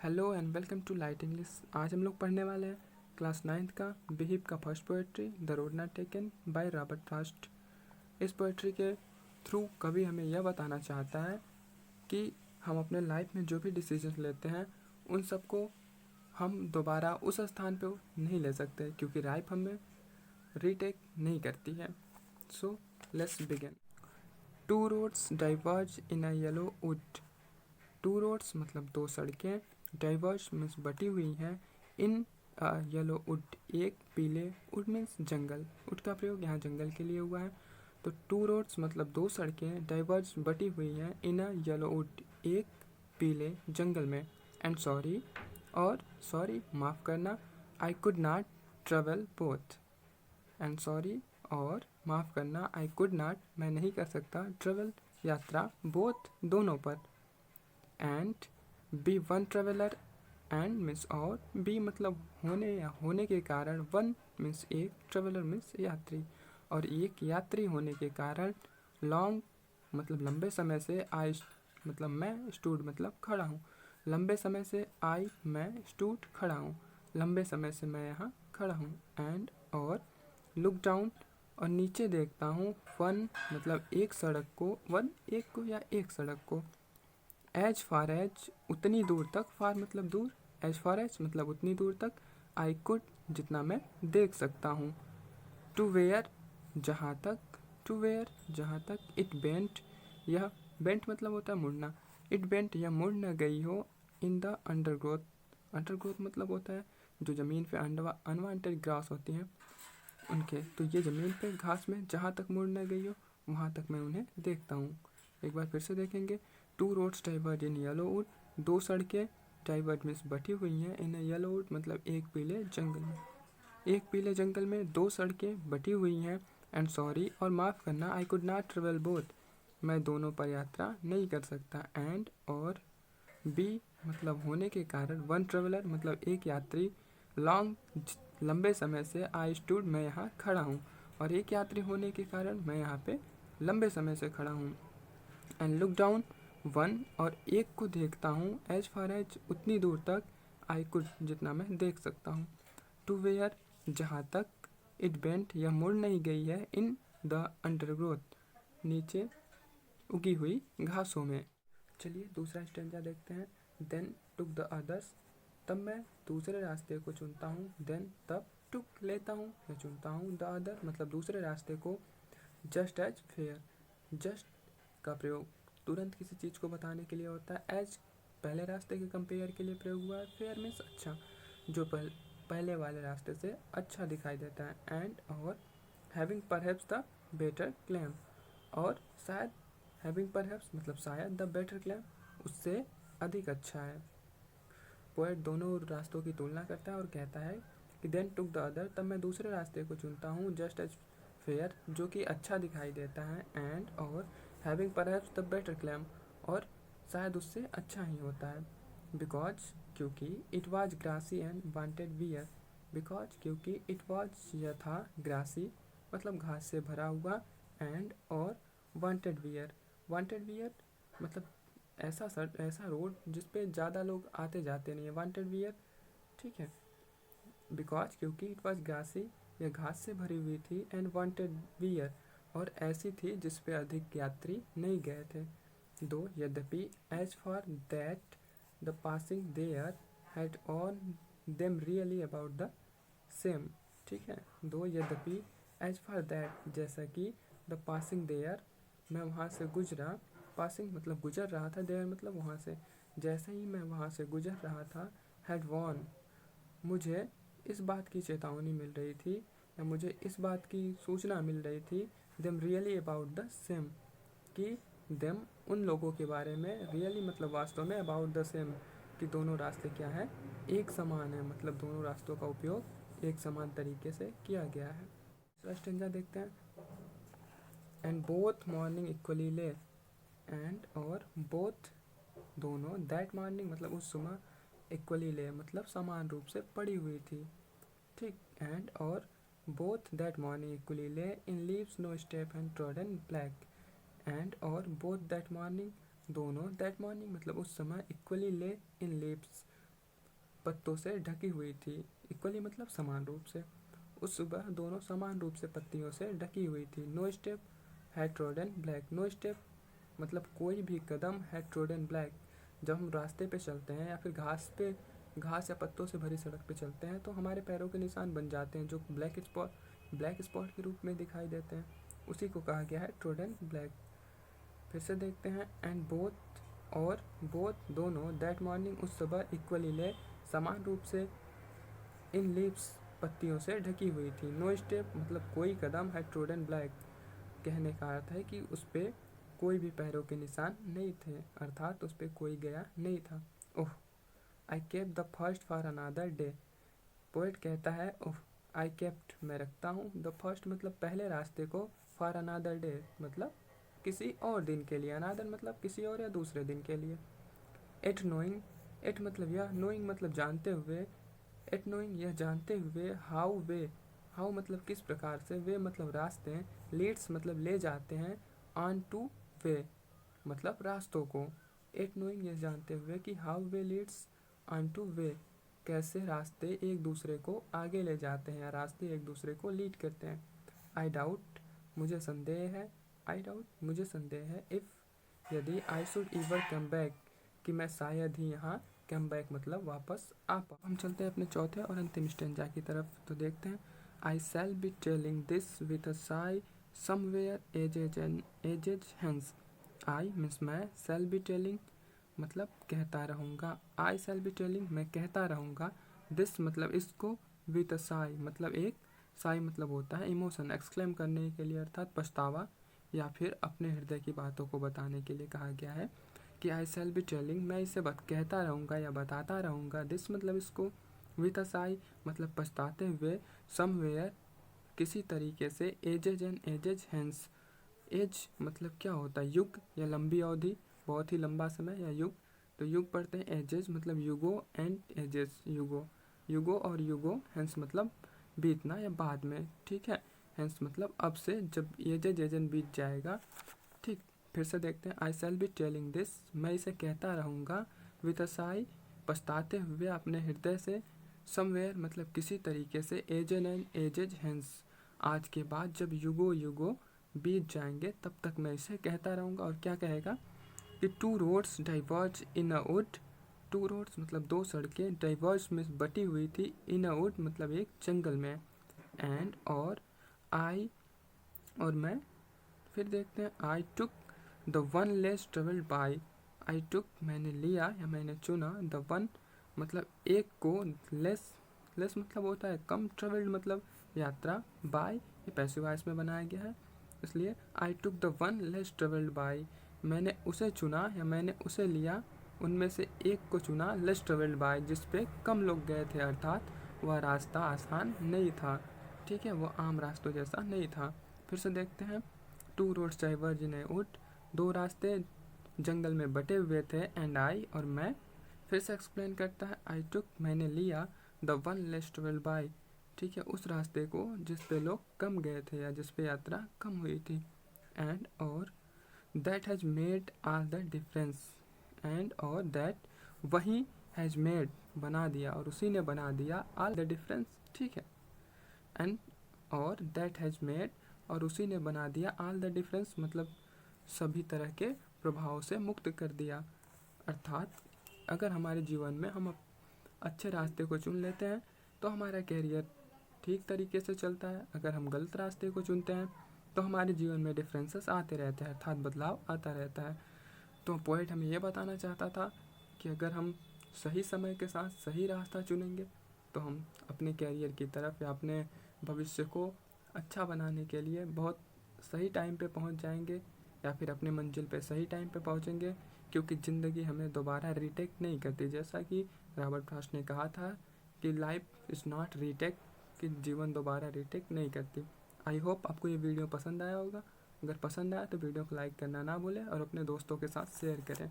Hello and welcome to light English. आज हम लोग पढ़ने वाले हैं क्लास 9th का बिहीव का first poetry the road not taken by Robert Frost. इस पोएट्री के थ्रू कवि हमें यह बताना चाहता है कि हम अपने लाइफ में जो भी डिसीजन लेते हैं उन सबको हम दोबारा उस स्थान पे नहीं ले सकते, क्योंकि लाइफ हमें रीटेक नहीं करती है। So let's begin. Two roads diverge in a yellow wood. Two roads मतलब दो सड़कें, डाइवर्ज मीन्स बटी हुई हैं, इन येलो वुड एक पीले, वुड मीन्स जंगल, वुड का प्रयोग यहाँ जंगल के लिए हुआ है। तो टू रोड्स मतलब दो सड़कें, डाइवर्ज बटी हुई हैं, इन अ येलो वुड एक पीले जंगल में, एंड सॉरी और सॉरी माफ़ करना, I could not travel both, and sorry और माफ़ करना, आई कुड नॉट मैं नहीं कर सकता, ट्रेवल यात्रा, बोथ दोनों पर, and be one traveller, and means और, बी मतलब होने या होने के कारण, वन मीन्स एक, ट्रेवलर मीन्स यात्री, और एक यात्री होने के कारण, लॉन्ग मतलब लंबे समय से, आई मतलब मैं, स्टूड मतलब खड़ा हूँ, लंबे समय से, आई मैं, स्टूड खड़ा हूँ, लंबे समय से मैं यहाँ खड़ा हूँ, एंड और लुक डाउन और नीचे देखता हूँ, वन मतलब एक सड़क को, वन एक को या एक सड़क को, एज फार एज उतनी दूर तक, फार मतलब दूर, एज फार एज मतलब उतनी दूर तक, आई कुड जितना मैं देख सकता हूँ, टू वेयर जहाँ तक, टू वेयर जहाँ तक, इट बेंट यह बेंट मतलब होता है मुड़ना, इट बेंट यह मुड़ न गई हो, इन द अंडरग्रोथ, अंडरग्रोथ मतलब होता है जो ज़मीन पे अनवांटेड ग्रास होती हैं उनके, तो ये ज़मीन पे घास में जहाँ तक मुड़ न गई हो वहाँ तक मैं उन्हें देखता हूँ। एक बार फिर से देखेंगे। Two roads diverge in yellow wood, दो सड़कें डाइवर्ज मीन्स बटी हुई हैं, इन येलो वुड मतलब एक पीले जंगल में, एक पीले जंगल में दो सड़कें बटी हुई हैं, एंड सॉरी और माफ़ करना, I could not travel both मैं दोनों पर यात्रा नहीं कर सकता, एंड और बी मतलब होने के कारण, वन ट्रेवलर मतलब एक यात्री, लॉन्ग लंबे समय से, आई स्टूड मैं यहाँ खड़ा हूँ, और एक यात्री होने के कारण मैं यहाँ पे लंबे समय से खड़ा हूँ, एंड लुक डाउन वन और एक को देखता हूँ, एज फार एज उतनी दूर तक, आई कुड जितना मैं देख सकता हूँ, टू वेयर जहाँ तक, इट बेंट यह मुड़ नहीं गई है, इन द अंडरग्रोथ नीचे उगी हुई घासों में। चलिए दूसरा स्टेंजा देखते हैं। देन टुक द अदर्स, तब मैं दूसरे रास्ते को चुनता हूँ, देन तब टुक लेता हूँ या चुनता हूँ, द अदर मतलब दूसरे रास्ते को, जस्ट एज फेयर, जस्ट का प्रयोग तुरंत किसी चीज़ को बताने के लिए होता है, एज पहले रास्ते के कंपेयर के लिए प्रयोग हुआ है, फेयर मीन्स अच्छा, जो पहले वाले रास्ते से अच्छा दिखाई देता है, एंड और having perhaps the better claim, और शायद हैविंग परहैप्स मतलब शायद, द बेटर क्लेम उससे अधिक अच्छा है। पोएट दोनों रास्तों की तुलना करता है और कहता है कि देन टुक द अदर, तब मैं दूसरे रास्ते को चुनता हूँ, जस्ट एज फेयर जो कि अच्छा दिखाई देता है, एंड और having perhaps the better claim और शायद उससे अच्छा ही होता है, बिकॉज क्योंकि, it was grassy and wanted wear, because क्योंकि, इट वॉज यह था, ग्रासी मतलब घास से भरा हुआ, एंड और वांटेड वियर, वांटेड वियर मतलब ऐसा रोड जिस पे ज़्यादा लोग आते जाते नहीं है, वांटेड वियर, ठीक है, बिकॉज क्योंकि, इट वॉज ग्रासी यह घास से भरी हुई थी, एंड वांटेड वियर और ऐसी थी जिस पे अधिक यात्री नहीं गए थे, दो यद्यपि, as for that the passing there had on them really about the same, ठीक है, दो यद्यपि, एज फॉर दैट जैसा कि, द पासिंग देयर मैं वहाँ से गुजरा, पासिंग मतलब गुजर रहा था, देयर मतलब वहाँ से, जैसे ही मैं वहाँ से गुजर रहा था, हैड वॉन मुझे इस बात की चेतावनी मिल रही थी या मुझे इस बात की सूचना मिल रही थी, them really about the same कि देम उन लोगों के बारे में, रियली मतलब वास्तव में, अबाउट द सेम कि दोनों रास्ते क्या है, एक समान है, मतलब दोनों रास्तों का उपयोग एक समान तरीके से किया गया है। दूसरा स्टेंजा देखते हैं। एंड बोथ मॉर्निंग इक्वली ले, एंड और बोथ दोनों, दैट मॉर्निंग मतलब उस सुबह, इक्वली ले मतलब समान रूप से पड़ी हुई थी, ठीक, एंड और both that morning equally lay, in leaves no step and trodden black, and और बोथ दैट मॉर्निंग दोनों, दैट मॉर्निंग मतलब उस समय, इक्वली ले इन लीव्स पत्तों से ढकी हुई थी। इक्वली मतलब समान रूप से। उस सुबह दोनों समान रूप से पत्तियों से ढकी हुई थी। No step had trodden black. No step मतलब कोई भी कदम हैड ट्रोडन ब्लैक। जब हम रास्ते पे चलते हैं या फिर घास या पत्तों से भरी सड़क पे चलते हैं तो हमारे पैरों के निशान बन जाते हैं, जो ब्लैक स्पॉट के रूप में दिखाई देते हैं। उसी को कहा गया है ट्रोडन ब्लैक। फिर से देखते हैं। एंड बोथ दोनों दैट मॉर्निंग उस सुबह इक्वली ले समान रूप से इन लीव्स पत्तियों से ढकी हुई थी। नो स्टेप मतलब कोई कदम है ट्रोडन ब्लैक। कहने का अर्थ है कि उस पर कोई भी पैरों के निशान नहीं थे, अर्थात उस पर कोई गया नहीं था। Oh I kept the first for another day. Poet कहता है ओह आई केप्ट मैं रखता हूँ, द फर्स्ट मतलब पहले रास्ते को, फॉर अनदर डे मतलब किसी और दिन के लिए, अनदर मतलब किसी और या दूसरे दिन के लिए। एट नोइंग, एट मतलब यह, नोइंग मतलब जानते हुए, एट नोइंग यह जानते हुए, हाउ मतलब किस प्रकार से, वे मतलब रास्ते, लीड्स मतलब ले जाते हैं, ऑन टू वे मतलब रास्तों को। एट नोइंग यह जानते हुए कि how way Leeds on two way कैसे रास्ते एक दूसरे को आगे ले जाते हैं या रास्ते एक दूसरे को लीड करते हैं। आई डाउट मुझे संदेह है, आई डाउट मुझे संदेह है, इफ़ यदि, आई शुड इवर कम बैक कि मैं शायद ही यहाँ, कम बैक मतलब वापस आ पाऊँ। हम चलते हैं अपने चौथे और अंतिम स्टेंजा की तरफ। तो देखते हैं। I shall be telling this with a sigh somewhere ages hence. I means मैं, शैल बी टेलिंग मतलब कहता रहूँगा, आई शैल बी टेलिंग मैं कहता रहूँगा, दिस मतलब इसको, विथ अ साई मतलब एक, साई मतलब होता है इमोशन, एक्सक्लेम करने के लिए अर्थात पछतावा या फिर अपने हृदय की बातों को बताने के लिए कहा गया है कि आई शैल बी टेलिंग मैं इसे कहता रहूँगा या बताता रहूँगा, दिस मतलब इसको, विथ अ साई मतलब पछताते हुए, समवेयर किसी तरीके से, ages and ages hence. Age मतलब क्या होता है, युग या लंबी अवधि, बहुत ही लंबा समय या युग। तो युग पढ़ते हैं, एजेज मतलब युगो एंड एजेस युगो और युगो, हैंस मतलब बीतना या बाद में, ठीक है। हैंस मतलब अब से, जब एजेज एजन बीत जाएगा, ठीक। फिर से देखते हैं। I shall be telling this मैं इसे कहता रहूँगा, विथ अ साई पछताते हुए अपने हृदय से, समवेयर मतलब किसी तरीके से, एजन एंड एजेज हैंस आज के बाद जब युगो युगो बीत जाएंगे तब तक मैं इसे कहता रहूँगा। और क्या कहेगा कि two roads diverge in a wood, two roads मतलब दो सड़कें, डाइवर्ज में बटी हुई थी, इन अ वुड मतलब एक जंगल में, एंड और आई और मैं। फिर देखते हैं। I took the one less travelled by, I took मैंने लिया या मैंने चुना, द वन मतलब एक को, लेस मतलब होता है कम, ट्रेवल्ड मतलब यात्रा, बाय ये पैसिव वॉइस में बनाया गया है, इसलिए I took the one less travelled by मैंने उसे चुना या मैंने उसे लिया, उनमें से एक को चुना, लेस ट्रेवल्ड बाय जिस पे कम लोग गए थे, अर्थात वह रास्ता आसान नहीं था, ठीक है, वो आम रास्तों जैसा नहीं था। फिर से देखते हैं। Two roads diverge in a wood, दो रास्ते जंगल में बटे हुए थे, एंड आई और मैं। फिर से एक्सप्लेन करता है। आई टुक मैंने लिया, the one less travelled bye ठीक है, उस रास्ते को जिस पे लोग कम गए थे या जिस पे यात्रा कम हुई थी, एंड और that has made all the difference, and और दैट वही हैज़ मेड बना दिया और उसी ने बना दिया, ऑल द डिफरेंस, ठीक है, एंड और दैट हैज़ मेड और उसी ने बना दिया, ऑल द डिफरेंस मतलब सभी तरह के प्रभाव से मुक्त कर दिया। अर्थात अगर हमारे जीवन में हम अच्छे रास्ते को चुन लेते हैं तो हमारा कैरियर ठीक तरीके से चलता है, अगर हम गलत रास्ते को चुनते हैं तो हमारे जीवन में डिफरेंसेस आते रहते हैं, अर्थात बदलाव आता रहता है। तो पोएट हमें ये बताना चाहता था कि अगर हम सही समय के साथ सही रास्ता चुनेंगे तो हम अपने कैरियर की तरफ या अपने भविष्य को अच्छा बनाने के लिए बहुत सही टाइम पे पहुंच जाएंगे या फिर अपने मंजिल पे सही टाइम पे पहुंचेंगे, क्योंकि ज़िंदगी हमें दोबारा रीटेक नहीं करती। जैसा कि रॉबर्ट फ्रॉस्ट ने कहा था कि लाइफ इज़ नॉट रीटेक, कि जीवन दोबारा रीटेक नहीं करती। आई होप आपको ये वीडियो पसंद आया होगा। अगर पसंद आया तो वीडियो को लाइक करना ना भूलें और अपने दोस्तों के साथ शेयर करें।